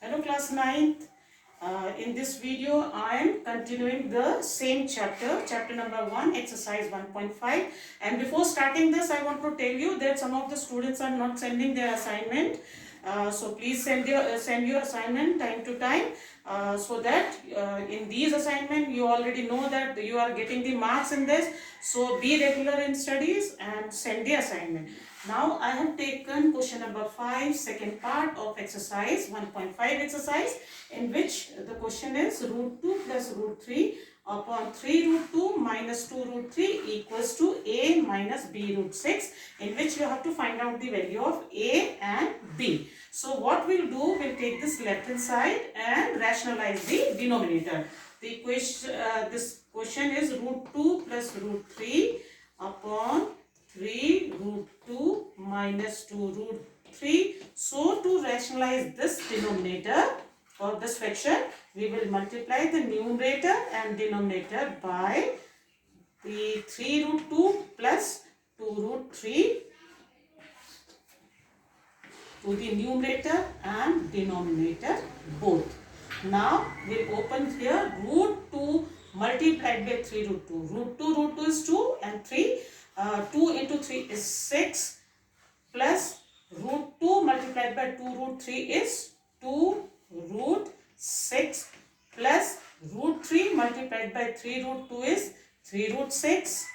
Hello class 9th. In this video I am continuing the same chapter number 1, exercise 1.5, and before starting this I want to tell you that some of the students are not sending their assignment. So please send your assignment time to time, so that in these assignment you already know that you are getting the marks in this. So be regular in studies and send the assignment. Now I have taken question number 5, second part of exercise 1.5 exercise, in which the question is root 2 plus root 3 upon 3 root 2 minus 2 root 3 equals to a minus b root 6, in which you have to find out the value of a and b. So what we'll do, we'll take this left hand side and rationalize the denominator. The question, this question is root 2 plus root 3 upon 3 root 2 minus 2 root 3. So to rationalize this denominator or this fraction, we will multiply the numerator and denominator by the 3 root 2 plus 2 root 3 to the numerator and denominator both. Now we'll open here root 2 multiplied by 3 root 2. Root 2 is 2 and 3. 2 into 3 is 6 plus root 2 multiplied by 2 root 3 is 2 root 6 plus root 3 multiplied by 3 root 2 is 3 root 6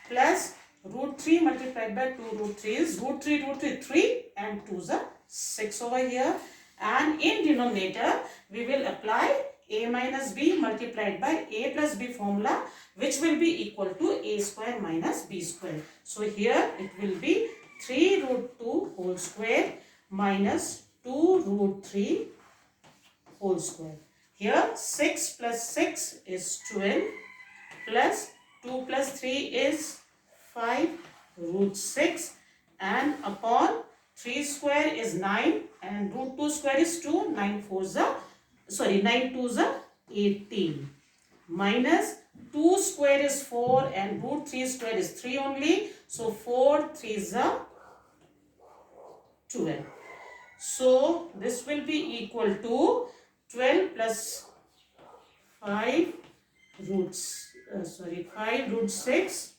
plus root 3 multiplied by 2 root 3 is root 3 and 2 is 6 over here. And in denominator we will apply a minus b multiplied by a plus b formula, which will be equal to a square minus b square. So here it will be 3 root 2 whole square minus 2 root 3 whole square. Here 6 plus 6 is 12 plus 2 plus 3 is 5 root 6, and upon 3 square is 9 and root 2 square is 2. 9 2s are 18 minus 2 square is 4 and root 3 square is 3 only. So 4 3s are 12. So this will be equal to 12 plus 5 root 6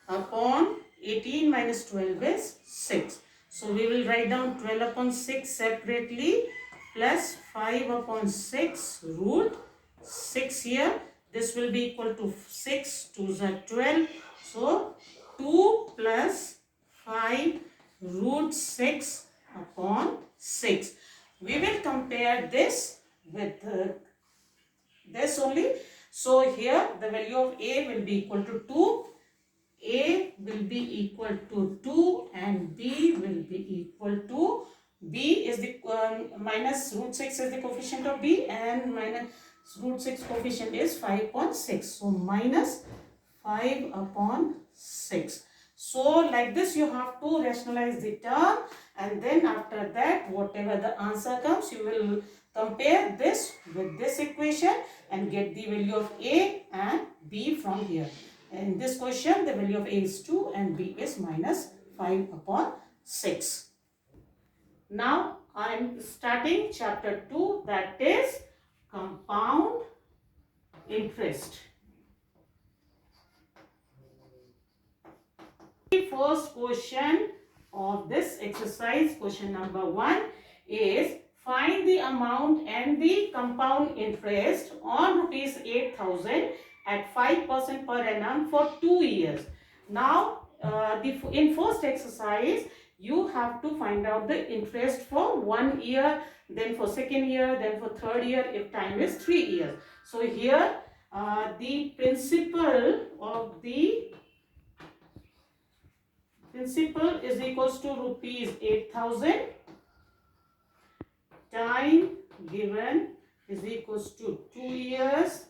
upon 18 minus 12 is 6. So we will write down 12 upon 6 separately plus 5 upon 6 root 6 here. This will be equal to 6 2s are 12. So 2 plus 5 root 6 upon 6. We will compare this with this only. So here the value of a will be equal to 2. A will be equal to 2 and B will be equal to, B is the minus root 6 is the coefficient of B, and minus root 6 coefficient is 5 upon 6. So minus 5 upon 6. So like this you have to rationalize the term, and then after that whatever the answer comes you will compare this with this equation and get the value of A and B from here. In this question, the value of A is 2 and B is minus 5 upon 6. Now, I am starting chapter 2, that is compound interest. The first question of this exercise, question number 1, is find the amount and the compound interest on rupees 8,000 at 5% per annum for 2 years. Now, in first exercise, you have to find out the interest for 1 year, then for second year, then for third year, if time is 3 years. So here, the principal is equals to rupees 8,000. Time given is equals to 2 years.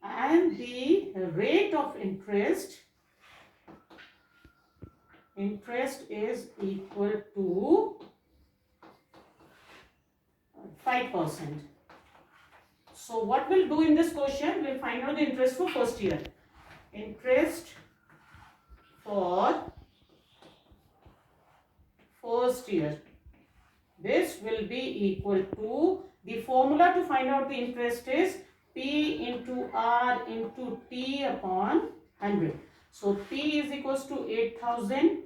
And the rate of interest is equal to 5%. So what we'll do in this question, we'll find out the interest for first year. Interest for first year. This will be equal to, the formula to find out the interest is P into R into T upon 100. So P is equals to 8,000.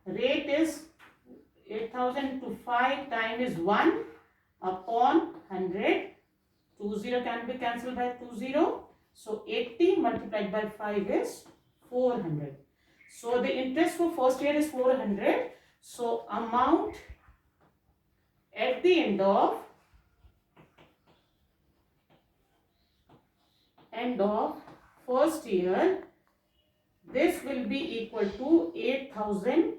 Rate is 8,000 to 5 time is 1 upon 100. 20 can be cancelled by 20. So 80 multiplied by 5 is 400. So the interest for first year is 400. So amount at the end of first year, this will be equal to 8,000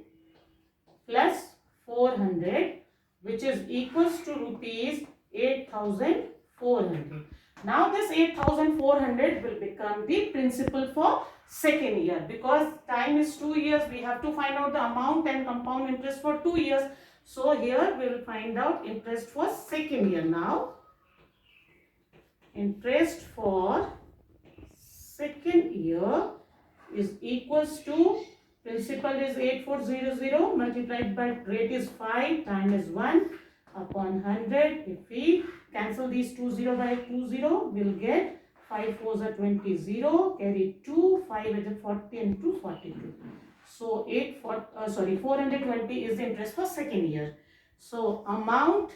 plus 400, which is equals to rupees 8,400. Now this 8,400 will become the principal for second year. Because time is 2 years, we have to find out the amount and compound interest for 2 years. So here we will find out interest for second year. Now interest for second year is equals to, principal is 8,400 multiplied by rate is 5 time is 1 upon 100. If we cancel these 20 by 20, we'll get 5 4s are 20, 0, carry 2, 5 is 40 and 2 42. So 420 is the interest for second year. So amount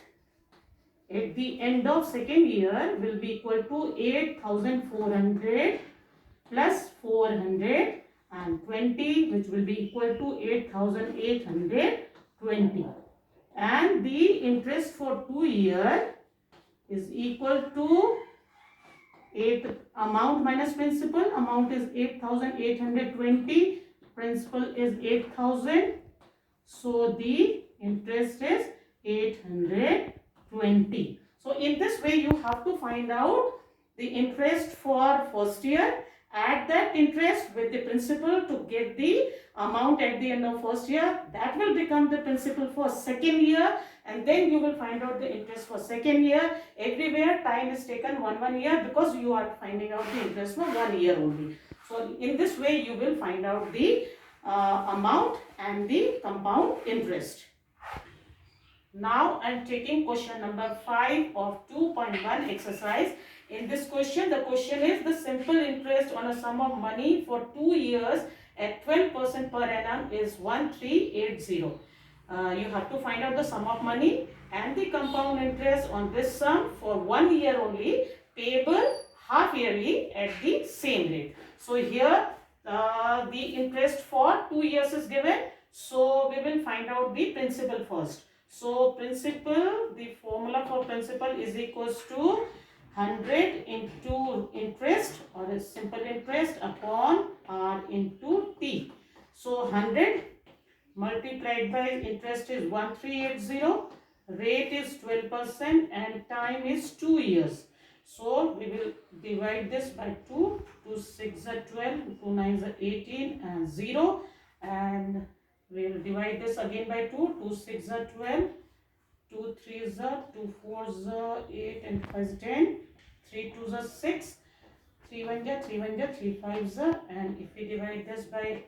at the end of second year will be equal to 8,400 plus 400 and 20, which will be equal to 8,820. And the interest for 2 years is equal to 8 amount minus principal. Amount is 8,820. Principal is 8,000. So the interest is 820. So in this way you have to find out the interest for first year. Add that interest with the principal to get the amount at the end of first year. That will become the principal for second year, and then you will find out the interest for second year. Everywhere time is taken one year because you are finding out the interest for 1 year only. So in this way you will find out the amount and the compound interest. Now I am taking question number 5 of 2.1 exercise. In this question, the question is the simple interest on a sum of money for 2 years at 12% per annum is 1380. You have to find out the sum of money and the compound interest on this sum for 1 year only, payable half yearly at the same rate. So here the interest for 2 years is given. So we will find out the principal first. So principal, the formula for principal is equals to 100 into interest, or a simple interest, upon R into T. So 100 multiplied by interest is 1380, rate is 12% and time is 2 years. So we will divide this by 2. 2 6 are 12, 2 9 are 18 and 0, and we will divide this again by 2. 2 6 are 12, 2 3 are 2 4 are 8 and 5 is 10, 3 2 are 6, 3 1 are 3 1 are 3 5 are, and if we divide this by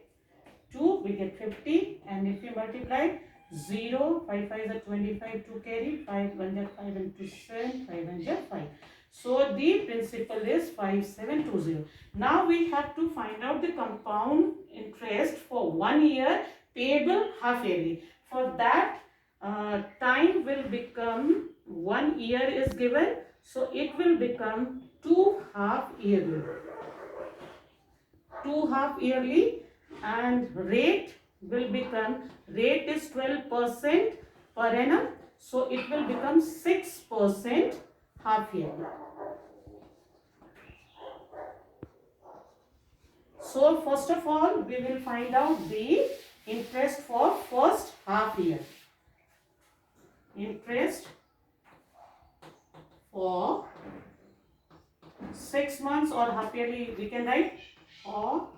2 we get 50, and if we multiply 0, 5 5 are 25, 2 carry, 5 1 are 5 and 2 7, 5 1 are 5. So the principal is 5720. Now we have to find out the compound interest for 1 year, payable half yearly. For that time will become 1 year is given, so it will become 2 half yearly. 2 half yearly, and rate will become, rate is 12% per annum, so it will become 6% half yearly. So first of all we will find out the interest for first half year. Interest for 6 months or half yearly we can write, or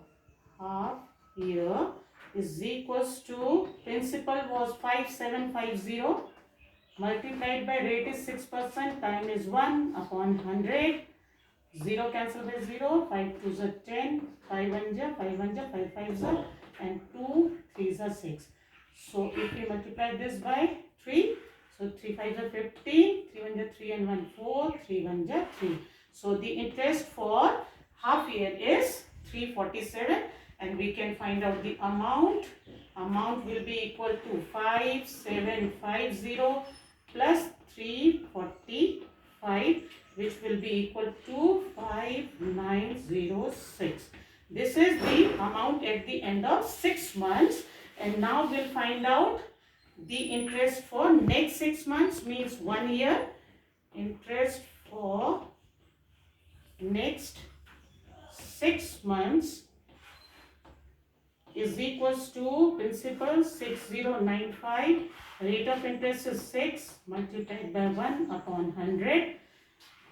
half year is equals to, principal was 5750 multiplied by rate is 6%, time is 1 upon 100, 0 cancel by 0, 5 2s are 10, 5 1 are 5 1 are 5 5s are, and 2 3s are 6. So if we multiply this by 3, So 3 5 are 15, 3 1 are 3 and 1 4, 3 1 are 3. So the interest for half year is 347, and we can find out the amount. Amount will be equal to 5750 plus 345, which will be equal to 5906. This is the amount at the end of 6 months. And now we'll find out the interest for next 6 months, means 1 year. Interest for next 6 months is equals to principal 6095, rate of interest is 6 multiplied by 1 upon 100.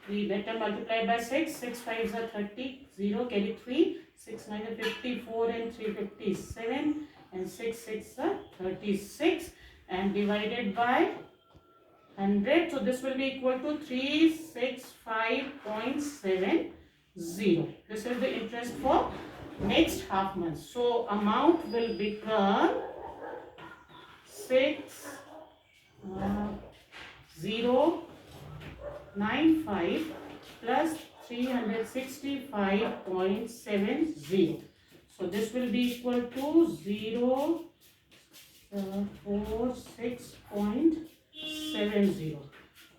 We better multiply by 6, 6 5s are 30, 0 carry 3, 6 9 are 54 and 3 57, and 6 6 are 36, and divided by 100. So this will be equal to 365.70. This is the interest for next half month. So amount will become 6095 plus 365.70. So this will be equal to 046.70.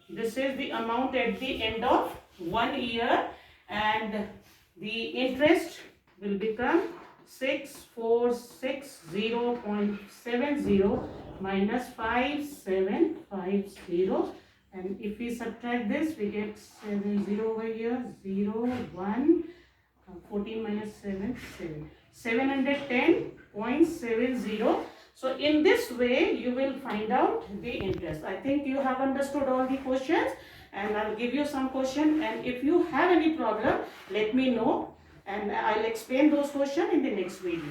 This is the amount at the end of 1 year, and the interest will become 6460.70 minus 5750, and if we subtract this, we get 70 over here, 0 1 14 minus 7 710.70. So in this way you will find out the interest. I think you have understood all the questions, and I'll give you some question, and if you have any problem, let me know, and I'll explain those questions in the next video.